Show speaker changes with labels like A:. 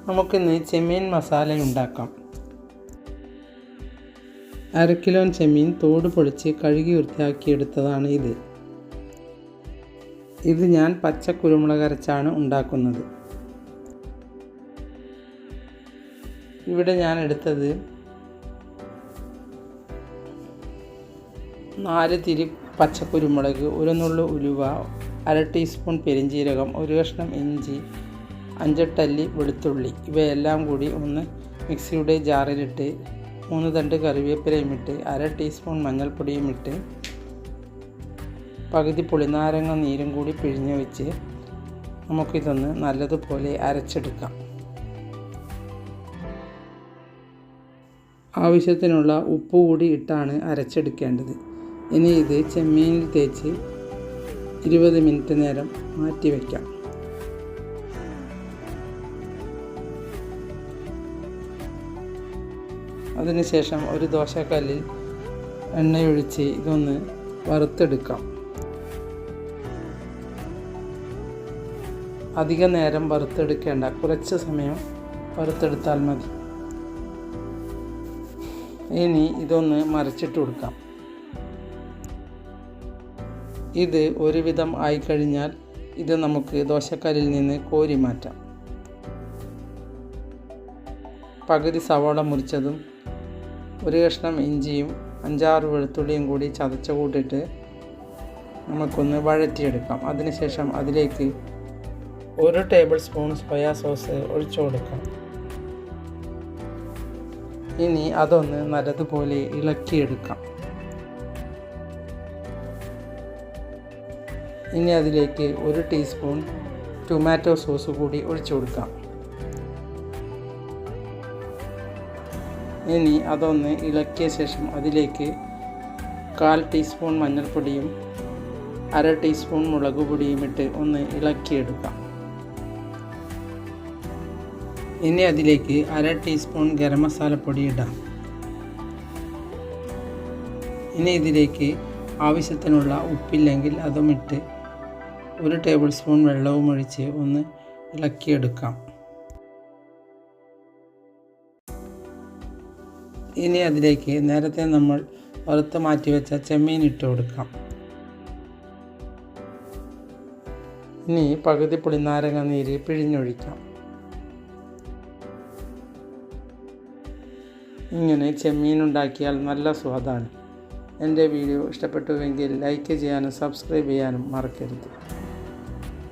A: നമുക്കിന്ന് ചെമ്മീൻ മസാല ഉണ്ടാക്കാം. 1/2 കിലോ ചെമ്മീൻ തോട് പൊളിച്ച് കഴുകി വൃത്തിയാക്കിയെടുത്തതാണ് ഇത് ഞാൻ പച്ച കുരുമുളക് അരച്ചാണ് ഉണ്ടാക്കുന്നത്. ഇവിടെ ഞാൻ എടുത്തത് 4 തിരി പച്ചക്കുരുമുളക്, 1 നുള്ളു ഉലുവ, 1/2 ടീസ്പൂൺ പെരിഞ്ജീരകം, 1 കഷ്ണം ഇഞ്ചി, 5-8 അല്ലി വെളുത്തുള്ളി. ഇവയെല്ലാം കൂടി ഒന്ന് മിക്സിയുടെ ജാറിലിട്ട് 3 തണ്ട് കറിവേപ്പിലയും ഇട്ട് 1/2 ടീസ്പൂൺ മഞ്ഞൾപ്പൊടിയും ഇട്ട് പകുതി പുളിനാരങ്ങ നീരും കൂടി പിഴിഞ്ഞ് വെച്ച് നമുക്കിതൊന്ന് നല്ലതുപോലെ അരച്ചെടുക്കാം. ആവശ്യത്തിനുള്ള ഉപ്പ് കൂടി ഇട്ടാണ് അരച്ചെടുക്കേണ്ടത്. ഇനി ഇത് ചെമ്മീനിൽ തേച്ച് 20 മിനിറ്റ് നേരം മാറ്റി വയ്ക്കാം. അതിനുശേഷം ഒരു ദോശക്കല്ലിൽ എണ്ണയൊഴിച്ച് ഇതൊന്ന് വറുത്തെടുക്കാം. അധിക നേരം വറുത്തെടുക്കേണ്ട, കുറച്ച് സമയം വറുത്തെടുത്താൽ മതി. ഇനി ഇതൊന്ന് മറിച്ചിട്ട് കൊടുക്കാം. ഇത് ഒരുവിധം ആയിക്കഴിഞ്ഞാൽ ഇത് നമുക്ക് ദോശക്കല്ലിൽ നിന്ന് കോരി മാറ്റാം. പകുതി സവാള മുറിച്ചതും 1 കഷ്ണം ഇഞ്ചിയും 5-6 വെളുത്തുള്ളിയും കൂടി ചതച്ച കൂട്ടിട്ട് നമുക്കൊന്ന് വഴറ്റിയെടുക്കാം. അതിനുശേഷം അതിലേക്ക് 1 ടേബിൾ സ്പൂൺ സോയാ സോസ് ഒഴിച്ചു കൊടുക്കാം. ഇനി അതൊന്ന് നല്ലതുപോലെ ഇളക്കിയെടുക്കാം. ഇനി അതിലേക്ക് 1 ടീസ്പൂൺ ടൊമാറ്റോ സോസ് കൂടി ഒഴിച്ചു കൊടുക്കാം. ഇനി അതൊന്ന് ഇളക്കിയ ശേഷം അതിലേക്ക് 1/4 ടീസ്പൂൺ മഞ്ഞൾപ്പൊടിയും 1/2 ടീസ്പൂൺ മുളക് പൊടിയും ഇട്ട് ഒന്ന് ഇളക്കിയെടുക്കാം. ഇനി അതിലേക്ക് 1/2 ടീസ്പൂൺ ഗരം മസാലപ്പൊടി ഇടാം. ഇനി ഇതിലേക്ക് ആവശ്യത്തിനുള്ള ഉപ്പില്ലെങ്കിൽ അതും ഇട്ട് 1 ടേബിൾ സ്പൂൺ വെള്ളവും ഒഴിച്ച് ഒന്ന് ഇളക്കിയെടുക്കാം. ഇനി അതിലേക്ക് നേരത്തെ നമ്മൾ വറുത്ത് മാറ്റി വെച്ച ചെമ്മീൻ ഇട്ട് കൊടുക്കാം. ഇനി പകുതി പുളിനാരങ്ങ നീര് പിഴിഞ്ഞൊഴിക്കാം. ഇങ്ങനെ ചെമ്മീൻ ഉണ്ടാക്കിയാൽ നല്ല സ്വാദാണ്. എൻ്റെ വീഡിയോ ഇഷ്ടപ്പെട്ടുവെങ്കിൽ ലൈക്ക് ചെയ്യാനും സബ്സ്ക്രൈബ് ചെയ്യാനും മറക്കരുത്.